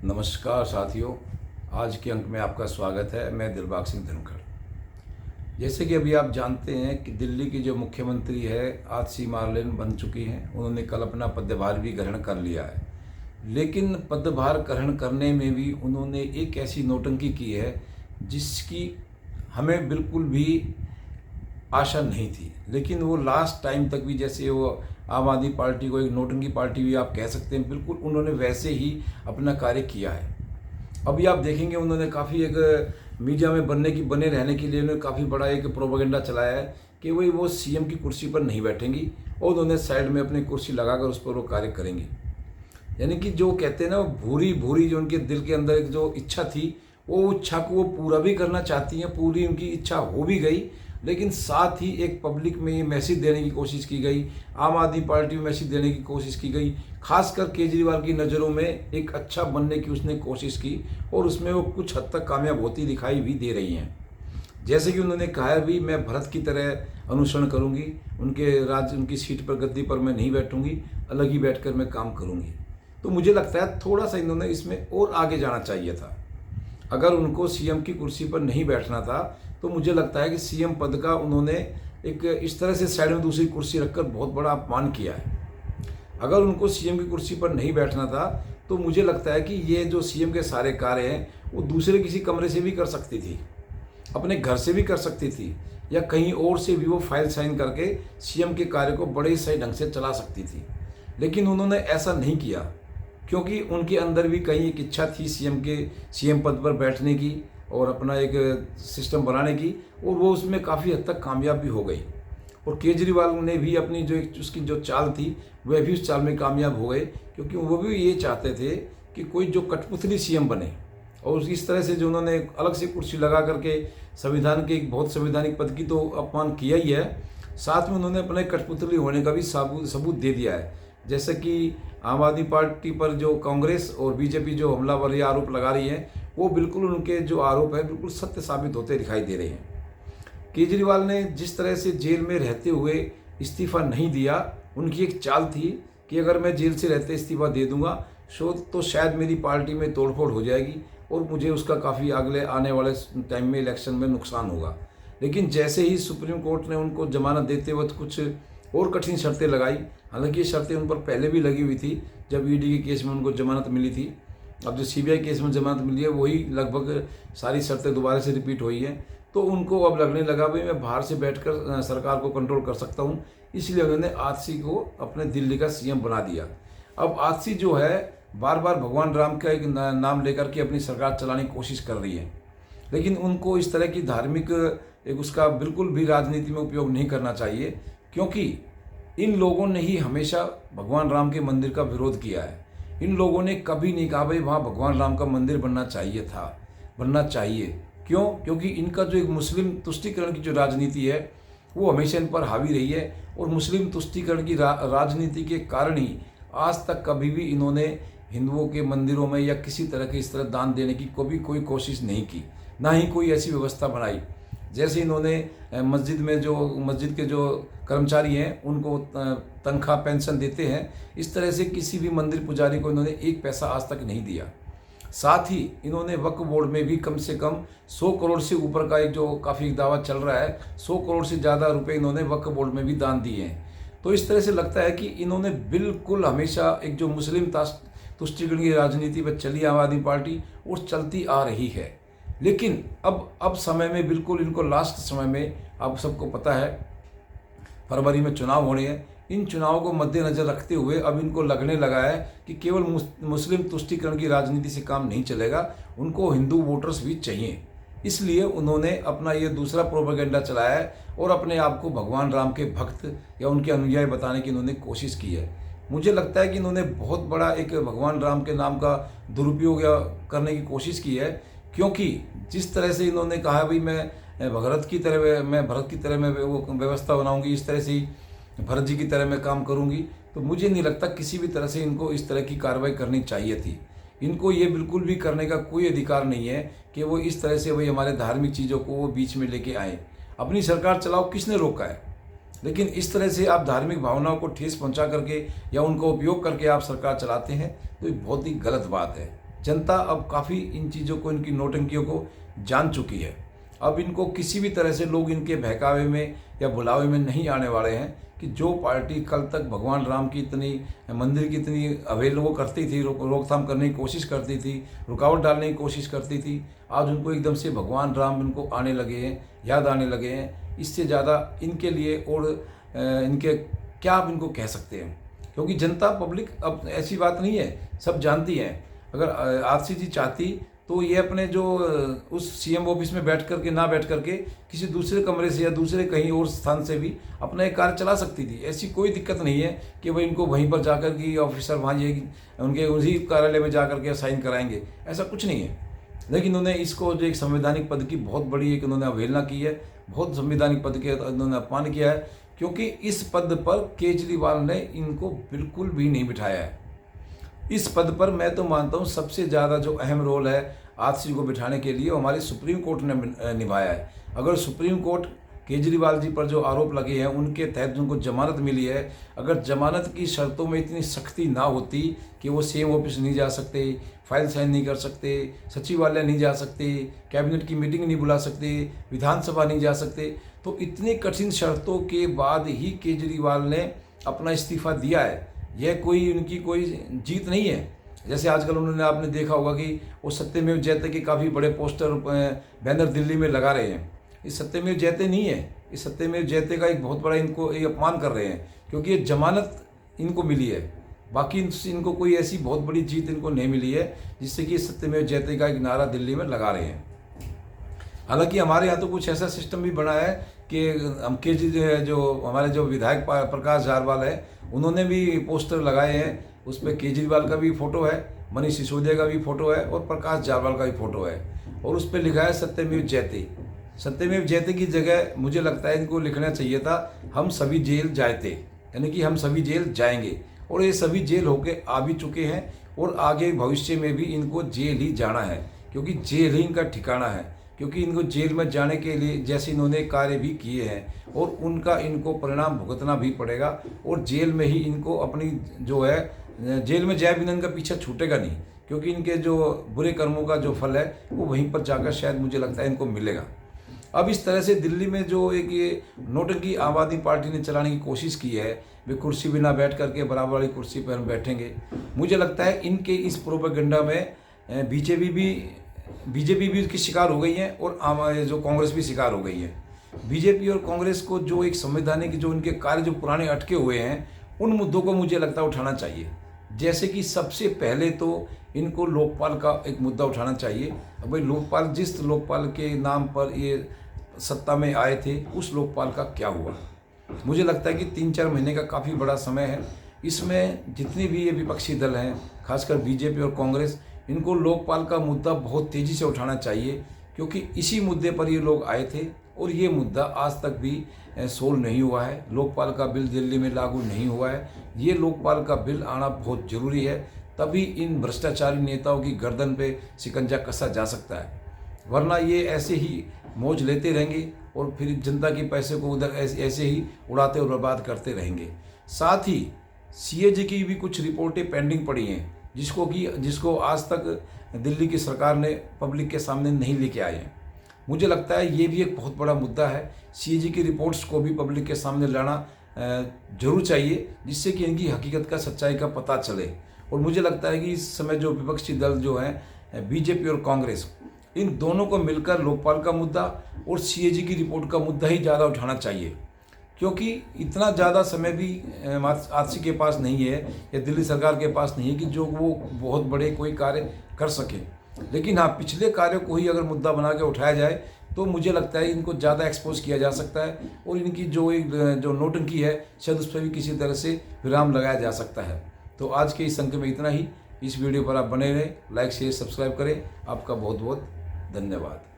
नमस्कार साथियों, आज के अंक में आपका स्वागत है। मैं दिलबाग सिंह धनखड़। जैसे कि अभी आप जानते हैं कि दिल्ली की जो मुख्यमंत्री है आतिशी मार्लेन बन चुकी हैं। उन्होंने कल अपना पदभार भी ग्रहण कर लिया है, लेकिन पदभार ग्रहण करने में भी उन्होंने एक ऐसी नौटंकी की है जिसकी हमें बिल्कुल भी आशा नहीं थी। लेकिन वो लास्ट टाइम तक भी, जैसे वो आम आदमी पार्टी को एक नौटंकी पार्टी भी आप कह सकते हैं, बिल्कुल उन्होंने वैसे ही अपना कार्य किया है। अभी आप देखेंगे उन्होंने काफ़ी एक मीडिया में बने रहने के लिए उन्होंने काफ़ी बड़ा एक प्रोपेगेंडा चलाया है कि वही वो सीएम की कुर्सी पर नहीं बैठेंगी और उन्होंने साइड में अपनी कुर्सी लगाकर उस पर वो कार्य करेंगी। यानी कि जो कहते हैं ना, भूरी भूरी जो उनके दिल के अंदर एक जो इच्छा थी, वो इच्छा को वो पूरा भी करना चाहती हैं। पूरी उनकी इच्छा हो भी गई, लेकिन साथ ही एक पब्लिक में ये मैसेज देने की कोशिश की गई, आम आदमी पार्टी में मैसेज देने की कोशिश की गई। खासकर केजरीवाल की नज़रों में एक अच्छा बनने की उसने कोशिश की और उसमें वो कुछ हद तक कामयाब होती दिखाई भी दे रही हैं। जैसे कि उन्होंने कहा है भी, मैं भरत की तरह अनुसरण करूंगी, उनकी सीट पर, गद्दी पर मैं नहीं बैठूंगी, अलग ही बैठकर मैं काम करूंगी। तो मुझे लगता है थोड़ा सा इन्होंने इसमें और आगे जाना चाहिए था। अगर उनको सीएम की कुर्सी पर नहीं बैठना था तो मुझे लगता है कि सीएम पद का उन्होंने एक इस तरह से साइड में दूसरी कुर्सी रखकर बहुत बड़ा अपमान किया है। अगर उनको सीएम की कुर्सी पर नहीं बैठना था तो मुझे लगता है कि ये जो सीएम के सारे कार्य हैं वो दूसरे किसी कमरे से भी कर सकती थी, अपने घर से भी कर सकती थी, या कहीं और से भी वो फाइल साइन करके सीएम के कार्य को बड़े ही सही ढंग से चला सकती थी। लेकिन उन्होंने ऐसा नहीं किया, क्योंकि उनके अंदर भी कहीं एक इच्छा थी सीएम पद पर बैठने की और अपना एक सिस्टम बनाने की, और वो उसमें काफ़ी हद तक कामयाब भी हो गई। और केजरीवाल ने भी अपनी उसकी जो चाल थी वह भी उस चाल में कामयाब हो गए, क्योंकि वो भी ये चाहते थे कि कोई जो कठपुतली सीएम बने। और इस तरह से जो उन्होंने अलग से कुर्सी लगा करके संविधान के एक बहुत संवैधानिक पद की तो अपमान किया ही है, साथ में उन्होंने अपने कठपुतली होने का भी सबूत दे दिया है। जैसे कि आम आदमी पार्टी पर जो कांग्रेस और बीजेपी जो हमलावर ये आरोप लगा रही है, वो बिल्कुल उनके जो आरोप है बिल्कुल सत्य साबित होते दिखाई दे रहे हैं। केजरीवाल ने जिस तरह से जेल में रहते हुए इस्तीफा नहीं दिया, उनकी एक चाल थी कि अगर मैं जेल से रहते इस्तीफा दे दूंगा तो शायद मेरी पार्टी में तोड़फोड़ हो जाएगी और मुझे उसका काफ़ी अगले आने वाले टाइम में इलेक्शन में नुकसान होगा। लेकिन जैसे ही सुप्रीम कोर्ट ने उनको जमानत देते वक्त कुछ और कठिन शर्तें लगाई, हालांकि ये शर्तें उन पर पहले भी लगी हुई थी जब ईडी के केस में उनको जमानत मिली थी। अब जो सीबीआई केस में जमानत मिली है वही लगभग सारी शर्तें दोबारा से रिपीट हुई हैं। तो उनको अब लगने लगा भाई मैं बाहर से बैठकर सरकार को कंट्रोल कर सकता हूँ, इसलिए उन्होंने आतिशी को अपने दिल्ली का सीएम बना दिया। अब आतिशी जो है बार बार भगवान राम का एक नाम लेकर के अपनी सरकार चलाने की कोशिश कर रही है, लेकिन उनको इस तरह की धार्मिक एक उसका बिल्कुल भी राजनीति में उपयोग नहीं करना चाहिए, क्योंकि इन लोगों ने ही हमेशा भगवान राम के मंदिर का विरोध किया है। इन लोगों ने कभी नहीं कहा भाई वहाँ भगवान राम का मंदिर बनना चाहिए। क्यों? क्योंकि इनका जो एक मुस्लिम तुष्टीकरण की जो राजनीति है वो हमेशा इन पर हावी रही है, और मुस्लिम तुष्टीकरण की राजनीति के कारण ही आज तक कभी भी इन्होंने हिंदुओं के मंदिरों में या किसी तरह के इस तरह दान देने की कोई कोशिश नहीं की, ना ही कोई ऐसी व्यवस्था बनाई। जैसे इन्होंने मस्जिद के जो कर्मचारी हैं उनको तनख्वाह पेंशन देते हैं, इस तरह से किसी भी मंदिर पुजारी को इन्होंने एक पैसा आज तक नहीं दिया। साथ ही इन्होंने वक्फ बोर्ड में भी कम से कम 100 करोड़ से ऊपर का एक जो काफ़ी दावा चल रहा है, 100 करोड़ से ज़्यादा रुपए इन्होंने वक्फ बोर्ड में भी दान दिए हैं। तो इस तरह से लगता है कि इन्होंने बिल्कुल हमेशा एक जो मुस्लिम तुष्टीकरण की राजनीति पर चली आम आदमी पार्टी और चलती आ रही है। लेकिन अब समय में बिल्कुल इनको लास्ट समय में, आप सबको पता है फरवरी में चुनाव होने हैं, इन चुनावों को मद्देनजर रखते हुए अब इनको लगने लगा है कि केवल मुस्लिम तुष्टीकरण की राजनीति से काम नहीं चलेगा, उनको हिंदू वोटर्स भी चाहिए। इसलिए उन्होंने अपना ये दूसरा प्रोपेगेंडा चलाया है और अपने आप को भगवान राम के भक्त या उनके अनुयायी बताने की इन्होंने कोशिश की है। मुझे लगता है कि इन्होंने बहुत बड़ा एक भगवान राम के नाम का दुरुपयोग करने की कोशिश की है, क्योंकि जिस तरह से इन्होंने कहा भाई मैं भरत की तरह मैं वो व्यवस्था बनाऊंगी, इस तरह से ही भरत जी की तरह मैं काम करूंगी, तो मुझे नहीं लगता किसी भी तरह से इनको इस तरह की कार्रवाई करनी चाहिए थी। इनको ये बिल्कुल भी करने का कोई अधिकार नहीं है कि वो इस तरह से वही हमारे धार्मिक चीज़ों को वो बीच में लेके आए। अपनी सरकार चलाओ, किसने रोका है? लेकिन इस तरह से आप धार्मिक भावनाओं को ठेस पहुंचा करके या उनका उपयोग करके आप सरकार चलाते हैं तो ये बहुत ही गलत बात है। जनता अब काफ़ी इन चीज़ों को, इनकी नौटंकियों को जान चुकी है। अब इनको किसी भी तरह से लोग इनके बहकावे में या बुलावे में नहीं आने वाले हैं कि जो पार्टी कल तक भगवान राम की इतनी, मंदिर की इतनी अवहेलना करती थी, रोकथाम करने की कोशिश करती थी, रुकावट डालने की कोशिश करती थी, आज उनको एकदम से भगवान राम इनको आने लगे हैं, याद आने लगे हैं। इससे ज़्यादा इनके लिए और इनके क्या आप इनको कह सकते हैं, क्योंकि जनता पब्लिक अब ऐसी बात नहीं है, सब जानती हैं। अगर आरसी जी चाहती तो ये अपने जो उस सीएम ऑफिस में बैठ करके ना बैठ करके किसी दूसरे कमरे से या दूसरे कहीं और स्थान से भी अपना एक कार्य चला सकती थी। ऐसी कोई दिक्कत नहीं है कि भाई इनको वहीं पर जाकर के ऑफिसर वहाँ ये उनके उसी कार्यालय में जाकर के साइन कराएंगे, ऐसा कुछ नहीं है। लेकिन उन्होंने इसको जो एक संवैधानिक पद की बहुत बड़ी एक उन्होंने अवहेलना की है, बहुत संवैधानिक पद के उन्होंने अपमान किया है, क्योंकि इस पद पर केजरीवाल ने इनको बिल्कुल भी नहीं बिठाया है। इस पद पर मैं तो मानता हूँ सबसे ज़्यादा जो अहम रोल है आरसी को बिठाने के लिए हमारे सुप्रीम कोर्ट ने निभाया है। अगर सुप्रीम कोर्ट केजरीवाल जी पर जो आरोप लगे हैं उनके तहत उनको जमानत मिली है, अगर जमानत की शर्तों में इतनी सख्ती ना होती कि वो सीएम ऑफिस नहीं जा सकते, फाइल साइन नहीं कर सकते, सचिवालय नहीं जा सकते, कैबिनेट की मीटिंग नहीं बुला सकते, विधानसभा नहीं जा सकते, तो इतनी कठिन शर्तों के बाद ही केजरीवाल ने अपना इस्तीफा दिया है। यह कोई उनकी कोई जीत नहीं है। जैसे आजकल उन्होंने, आपने देखा होगा कि वो सत्यमेव जयते के काफ़ी बड़े पोस्टर बैनर दिल्ली में लगा रहे हैं। इस सत्यमेव जयते नहीं है, इस सत्यमेव जयते का एक बहुत बड़ा इनको ये अपमान कर रहे हैं, क्योंकि ये जमानत इनको मिली है। बाकी इनको कोई ऐसी बहुत बड़ी जीत इनको नहीं मिली है जिससे कि सत्यमेव जयते का एक नारा दिल्ली में लगा रहे हैं। हालांकि हमारे यहाँ तो कुछ ऐसा सिस्टम भी बना है कि हम जो हमारे जो विधायक प्रकाश जारवाल है उन्होंने भी पोस्टर लगाए हैं, उस पर केजरीवाल का भी फोटो है, मनीष सिसोदिया का भी फोटो है और प्रकाश जारवाल का भी फोटो है, और उस पर लिखा है सत्यमेव जयते। सत्यमेव जयते की जगह मुझे लगता है इनको लिखना चाहिए था हम सभी जेल जाते, यानी कि हम सभी जेल जाएंगे। और ये सभी जेल होके आ भी चुके हैं और आगे भविष्य में भी इनको जेल ही जाना है, क्योंकि जेल ही इनका ठिकाना है। क्योंकि इनको जेल में जाने के लिए जैसे इन्होंने कार्य भी किए हैं और उनका इनको परिणाम भुगतना भी पड़ेगा, और जेल में ही इनको अपनी जो है, जेल में जाए बिना इनका पीछा छूटेगा नहीं, क्योंकि इनके जो बुरे कर्मों का जो फल है वो वहीं पर जाकर शायद मुझे लगता है इनको मिलेगा। अब इस तरह से दिल्ली में जो एक ये नोटंकी आम आदमी पार्टी ने चलाने की कोशिश की है, वे कुर्सी भी ना बैठ करके बराबर वाली कुर्सी पर हम बैठेंगे, मुझे लगता है इनके इस प्रोपेगेंडा में बीजेपी भी उसकी शिकार हो गई है और जो कांग्रेस भी शिकार हो गई है। बीजेपी और कांग्रेस को जो एक संवैधानिक जो उनके कार्य जो पुराने अटके हुए हैं उन मुद्दों को मुझे लगता है उठाना चाहिए। जैसे कि सबसे पहले तो इनको लोकपाल का एक मुद्दा उठाना चाहिए। अब भाई लोकपाल, जिस लोकपाल के नाम पर ये सत्ता में आए थे उस लोकपाल का क्या हुआ? मुझे लगता है कि 3-4 महीने का काफ़ी बड़ा समय है। इसमें जितने भी ये विपक्षी दल हैं, खासकर बीजेपी और कांग्रेस, इनको लोकपाल का मुद्दा बहुत तेज़ी से उठाना चाहिए, क्योंकि इसी मुद्दे पर ये लोग आए थे और ये मुद्दा आज तक भी सोल्व नहीं हुआ है। लोकपाल का बिल दिल्ली में लागू नहीं हुआ है। ये लोकपाल का बिल आना बहुत ज़रूरी है, तभी इन भ्रष्टाचारी नेताओं की गर्दन पे शिकंजा कसा जा सकता है, वरना ये ऐसे ही मौज लेते रहेंगे और फिर जनता के पैसे को उधर ऐसे ही उड़ाते और बर्बाद करते रहेंगे। साथ ही सीएजी की भी कुछ रिपोर्टें पेंडिंग पड़ी हैं, जिसको आज तक दिल्ली की सरकार ने पब्लिक के सामने नहीं लेके आए हैं। मुझे लगता है ये भी एक बहुत बड़ा मुद्दा है। सीएजी की रिपोर्ट्स को भी पब्लिक के सामने लाना जरूर चाहिए, जिससे कि इनकी हकीकत का, सच्चाई का पता चले। और मुझे लगता है कि इस समय जो विपक्षी दल जो हैं, बीजेपी और कांग्रेस, इन दोनों को मिलकर लोकपाल का मुद्दा और सीएजी की रिपोर्ट का मुद्दा ही ज़्यादा उठाना चाहिए, क्योंकि इतना ज़्यादा समय भी आरसी के पास नहीं है या दिल्ली सरकार के पास नहीं है कि जो वो बहुत बड़े कोई कार्य कर सके। लेकिन हाँ, पिछले कार्यों को ही अगर मुद्दा बना के उठाया जाए तो मुझे लगता है इनको ज़्यादा एक्सपोज किया जा सकता है और इनकी जो नोटंकी है शायद उस पर भी किसी तरह से विराम लगाया जा सकता है। तो आज के इस अंक में इतना ही। इस वीडियो पर आप बने रहें, लाइक शेयर सब्सक्राइब करें। आपका बहुत बहुत धन्यवाद।